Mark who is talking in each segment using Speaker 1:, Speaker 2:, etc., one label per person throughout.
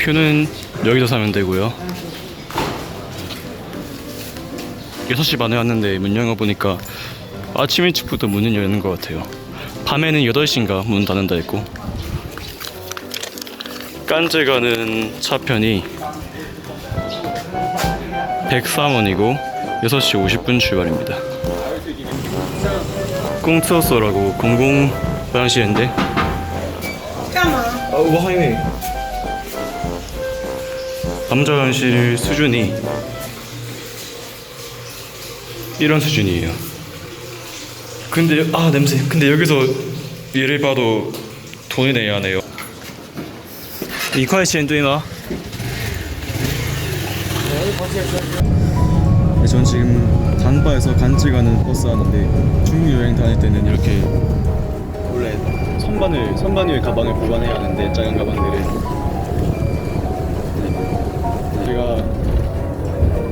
Speaker 1: 표는 여기서 사면 되고요. 6시 반에 왔는데 문 열어보니까 아침 일찍부터 문을 여는 것 같아요. 밤에는 8시인가 문 닫는다 했고, 깐제 가는 차편이 103원이고 6시 50분 출발입니다. 꽁트소라고 공공 화장실인데,
Speaker 2: 干嘛？
Speaker 1: 我还以为 남자 화장실 수준이 이런 수준이에요. 근데 냄새. 근데 여기서 얘를 봐도 돈을 내야 하네요. 1块钱对吗? 전 지금 단바에서 간지 가는 버스 하는데, 중국 여행 다닐 때는 이렇게 원래 선반 위에 가방을 보관해야 하는데, 작은 가방들을 제가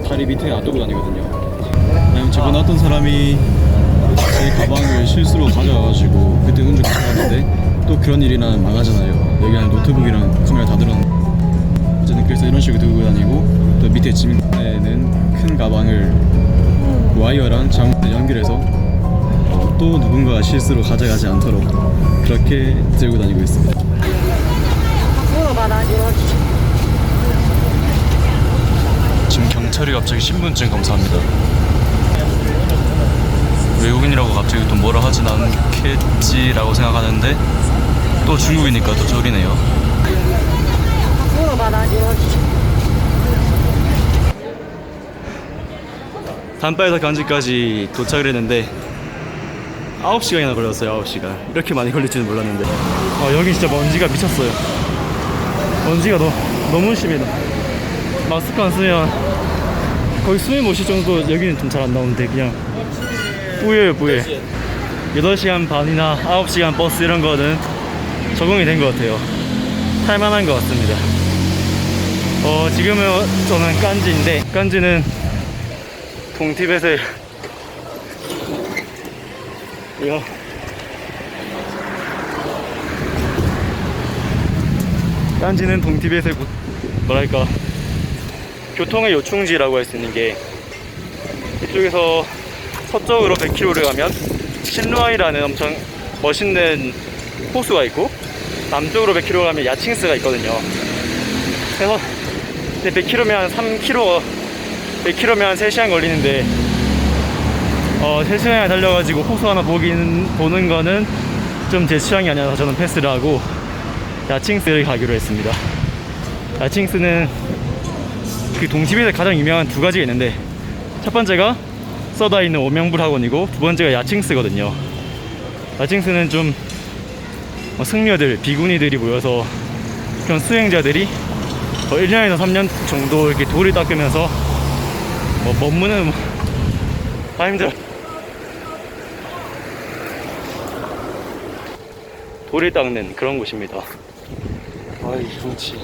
Speaker 1: 다리 밑에 놔두고 다니거든요. 왜냐면 저번에 어떤 사람이 제 가방을 실수로 가져와가지고 그때 운전 가져왔는데, 또 그런 일이나 망하잖아요. 여기 안에 노트북이랑 카메라 다 들었는데, 어쨌든 그래서 이런 식으로 들고 다니고, 또 밑에 짐에는 큰 가방을 와이어랑 장문에 연결해서 또 누군가가 실수로 가져가지 않도록 그렇게 들고 다니고 있습니다. 지금 경찰이 갑자기 신분증 검사합니다. 외국인이라고 갑자기 또 뭐라 하진 않겠지라고 생각하는데, 또 중국이니까 또 저리네요. 단바에서 간지까지 도착을 했는데 9시간이나 걸렸어요. 9시간. 이렇게 많이 걸릴 줄은 몰랐는데, 여기 진짜 먼지가 미쳤어요. 먼지가 너무 심해다. 마스크 안 쓰면 거의 숨을 못 쉴 정도. 여기는 좀 잘 안 나오는데 그냥 뿌예요, 뿌예. 8시간 반이나 9시간 버스 이런 거는 적응이 된 것 같아요. 탈만한 것 같습니다. 지금은 저는 깐지인데, 깐지는 동티벳에 이거 깐지는 동티벳의 뭐랄까 교통의 요충지라고 할 수 있는 게, 이쪽에서 서쪽으로 100km를 가면 신루아이라는 엄청 멋있는 호수가 있고, 남쪽으로 100km 가면 야칭스가 있거든요. 그래서 100km면 한 3km, 100km면 한 3시간 걸리는데 3시간에 달려가지고 호수 하나 보는 거는 좀 제 취향이 아니라서 저는 패스를 하고 야칭스를 가기로 했습니다. 야칭스는 그 동티벳에 가장 유명한 두 가지가 있는데, 첫 번째가 써다 있는 오명불 학원이고, 두 번째가 야칭스거든요. 야칭스는 좀 승려들, 비구니들이 모여서, 그런 수행자들이 1년에서 3년 정도 이렇게 돌을 닦으면서 머무는, 힘들어. 돌을 닦는 그런 곳입니다. 이 경치.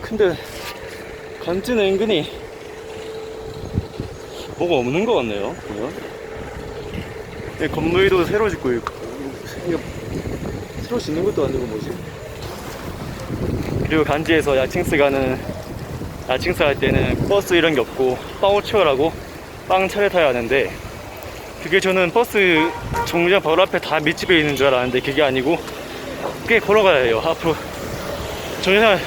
Speaker 1: 근데 간지는 은근히 뭐가 없는 것 같네요. 보면 건물도 새로 짓고 있고, 이거 새로 짓는 것도 아니고 뭐지? 그리고 간지에서 야칭스 할 때는 버스 이런 게 없고 빵오치어라고 빵 차를 타야 하는데, 그게 저는 버스 정류장 바로 앞에 다 밑집에 있는 줄 알았는데 그게 아니고 꽤 걸어가야 해요. 앞으로 정류장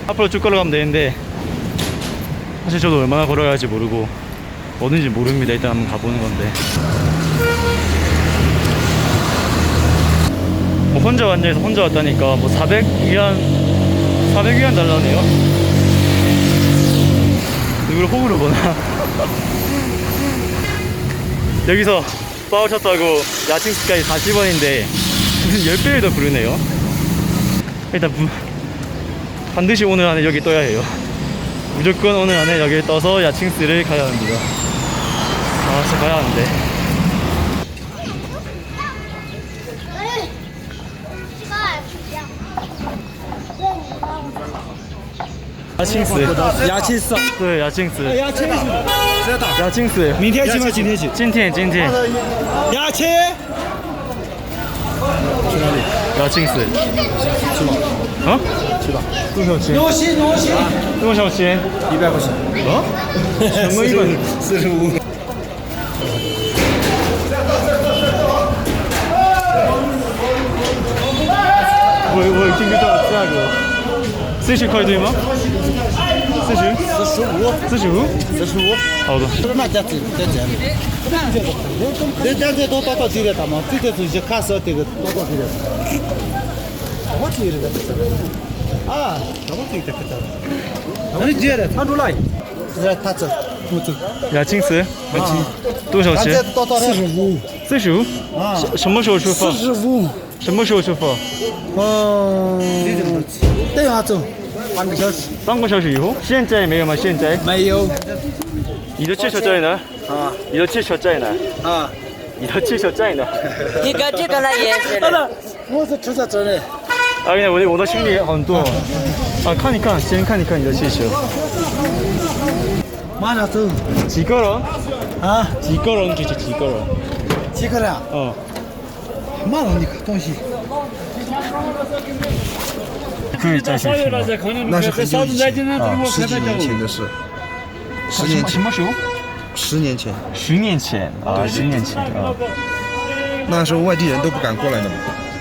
Speaker 1: 앞으로 쭉 걸어가면 되는데, 사실 저도 얼마나 걸어야 할지 모르고 어딘지 모릅니다. 일단 한번 가보는 건데, 혼자 왔냐해서 혼자 왔다니까 400위안 달라네요. 누구를 호구로 보나. 여기서 파워차 타고 야칭스까지 40원인데 무슨 10배를 더 부르네요. 일단 반드시 오늘 안에 여기 떠야 해요. 무조건 오늘 안에 여기에 떠서 야칭스를 가야 합니다. 진짜 가야 하는데. 야칭스.
Speaker 3: 야칭스.
Speaker 1: 对，야칭스.
Speaker 3: 야칭스. 明天去吗？今天去。
Speaker 1: 今天。
Speaker 3: 야채.
Speaker 1: 야 칭스. 哦？多少钱？
Speaker 2: 多些多些，
Speaker 1: 多少钱？
Speaker 2: 100块钱。
Speaker 1: 哦？什么一本？
Speaker 2: 45。
Speaker 1: 我已经知道价格，40块对吗？40？ 45？
Speaker 2: 45。
Speaker 1: 好的。
Speaker 2: 这嘛价值在这里。这到这里，他们这个是一看是这个到这里。我这里的。啊，我这里的可的。你接的，看出来。这他这，我这。
Speaker 1: 呀칭스多少钱？
Speaker 2: 到45。
Speaker 1: 45？
Speaker 2: 啊。
Speaker 1: 什么时候出发？
Speaker 2: 45。
Speaker 1: 什么时候出发？
Speaker 2: 等下走，半个小时。
Speaker 1: 半个小时以后？现在没有吗？现在？
Speaker 2: 没有。
Speaker 1: 你的汽车在哪？
Speaker 2: 啊
Speaker 1: 你的汽车在哪？
Speaker 2: 啊。
Speaker 1: 你的汽车在哪？
Speaker 3: 一个这个来也是的。
Speaker 2: 我是车在这里。
Speaker 1: 啊，我的行李很多。啊，看一看，先看一看你的汽车。
Speaker 2: 马上走。
Speaker 1: 几个人？
Speaker 2: 啊？
Speaker 1: 几个人就是几个人。
Speaker 2: 几个人？
Speaker 1: 哦。
Speaker 2: 马上你看东西。
Speaker 1: 可以再去吃吗？
Speaker 4: 那是很久以前啊，十几年前的事。10年前。
Speaker 1: 什么时候
Speaker 4: ？10年前。
Speaker 1: 10年前啊，10年前啊。
Speaker 4: 那时候外地人都不敢过来的嘛。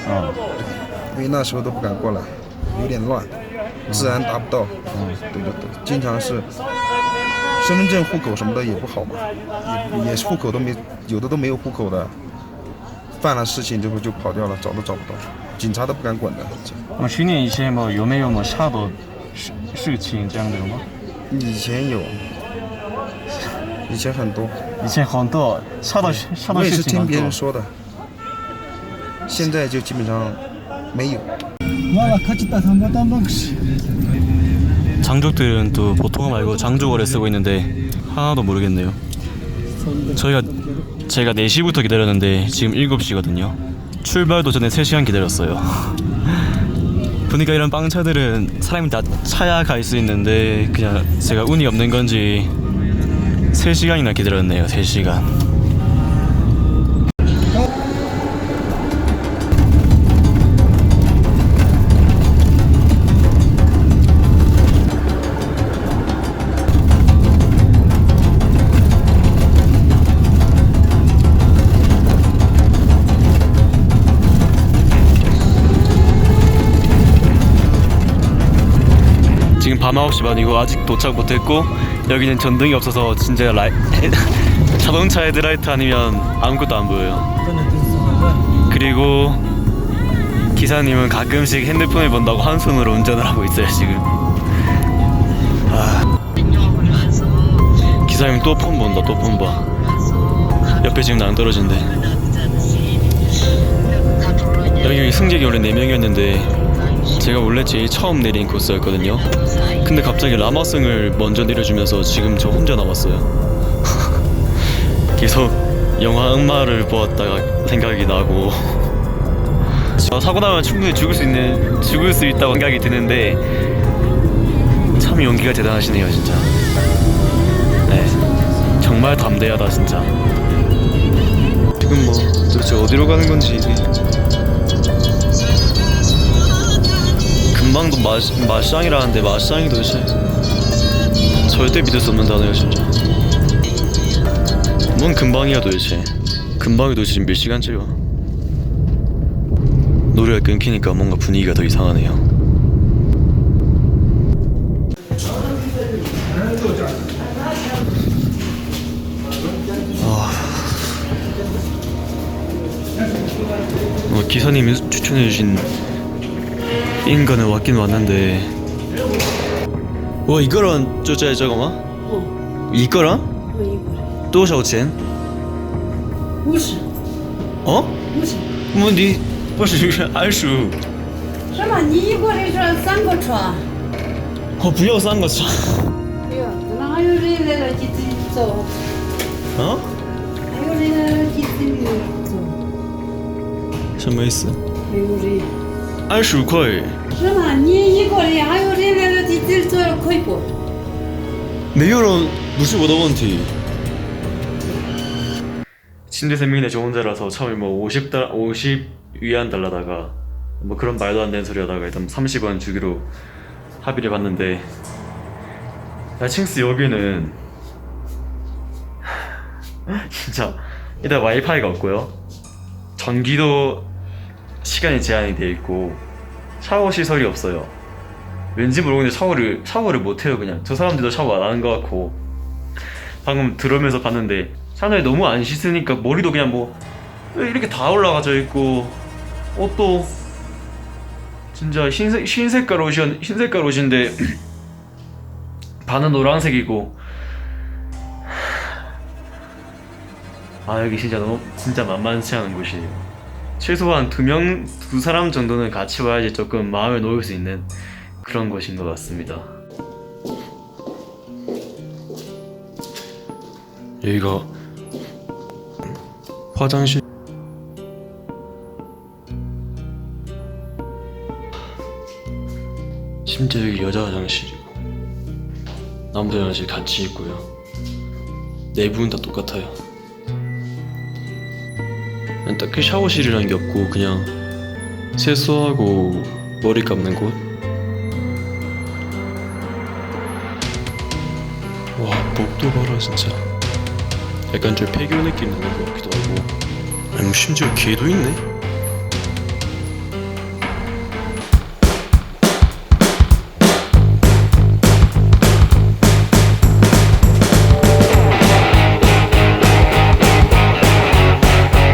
Speaker 1: 啊。
Speaker 4: 因为那时候都不敢过来，有点乱，治安达不到。对，经常是身份证、户口什么的也不好嘛，也户口都没，有的都没有户口的，犯了事情就跑掉了，找都找不到，警察都不敢管的。
Speaker 1: 10年以前有没有差的事情这样的吗？
Speaker 4: 以前有，以前很多。
Speaker 1: 以前很多差的
Speaker 4: 我也
Speaker 1: 事情很
Speaker 4: 是听别人
Speaker 1: 多。
Speaker 4: 说的，现在就基本上没有。
Speaker 1: 장족들은 또 보통어 말고 장족어를 쓰고 있는데 하나도 모르겠네요. 제가 4시부터 기다렸는데 지금 7시거든요. 출발도 전에 3시간 기다렸어요. 보니까 이런 빵차들은 사람이 다 차야 갈 수 있는데 그냥 제가 운이 없는 건지 3시간이나 기다렸네요. 3시간. 지금 밤 9시 반이고 아직 도착 못했고 여기는 전등이 없어서 진짜 자동차 헤드라이트 아니면 아무것도 안 보여요. 그리고 기사님은 가끔씩 핸드폰을 본다고 한 손으로 운전을 하고 있어요 지금. 기사님 또 폰 본다. 또 폰 봐. 옆에 지금 낭떨어진대. 여기 승객이 원래 4명이었는데 제가 원래 제일 처음 내린 코스였거든요. 근데 갑자기 라마승을 먼저 내려주면서 지금 저 혼자 남았어요. 계속 영화 악마를 보았다가 생각이 나고 사고 나면 충분히 죽을 수 있다고 생각이 드는데 참 용기가 대단하시네요 진짜. 네, 정말 담대하다 진짜. 지금 뭐 도대체 어디로 가는 건지 이게. 금방도 마샹이라는데 마샹이 도대체 절대 믿을 수 없는 단어예요 진짜. 뭔 금방이야 도대체. 금방이 도대체 지금 몇 시간째요. 노래가 끊기니까 뭔가 분위기가 더 이상하네요. 기사님이 추천해주신 인간은 왔긴 왔는데 이거랑 저거 마? 이거랑? 多少钱?
Speaker 5: 50，
Speaker 1: 어?
Speaker 5: 50。
Speaker 1: 뭐你不是20
Speaker 5: 什么？你一个人说3个车？
Speaker 1: 不要3个车。
Speaker 5: 哎呦，哪有人来了几次走？还有人来了几次没有走？
Speaker 1: 什么意思？
Speaker 5: 没有人。
Speaker 1: 25块。
Speaker 5: 是吗？你一个人，还有人来了几次走可以不？
Speaker 1: 没有人不是我的问题。 침대 3명이나 저 혼자라서 처음에 뭐 50 위안 달라다가 뭐 그런 말도 안 되는 소리 하다가 일단 30원 주기로 합의를 봤는데, 야 칭스 여기는 진짜 일단 와이파이가 없고요, 전기도 시간이 제한이 돼 있고, 샤워 시설이 없어요. 왠지 모르겠는데 샤워를 못 해요. 그냥 저 사람들도 샤워 안 하는 것 같고, 방금 들어오면서 봤는데 사람들이 너무 안 씻으니까 머리도 그냥 뭐 이렇게 다 올라가져 있고, 옷도 진짜 흰색깔 옷인데 반은 노란색이고. 아 여기 진짜 만만치 않은 곳이에요. 최소한 두 사람 정도는 같이 와야지 조금 마음을 놓을 수 있는 그런 곳인 것 같습니다. 여기가 화장실. 심지어 여기 여자 화장실이고 남자 화장실 같이 있고요. 내부는 다 똑같아요. 딱히 샤워실이라는 게 없고 그냥 세수하고 머리 감는 곳. 와 목도 봐라 진짜. 약간 좀 폐교 느낌 나는 것 같기도 하고. 아니 뭐 심지어 개도 있네.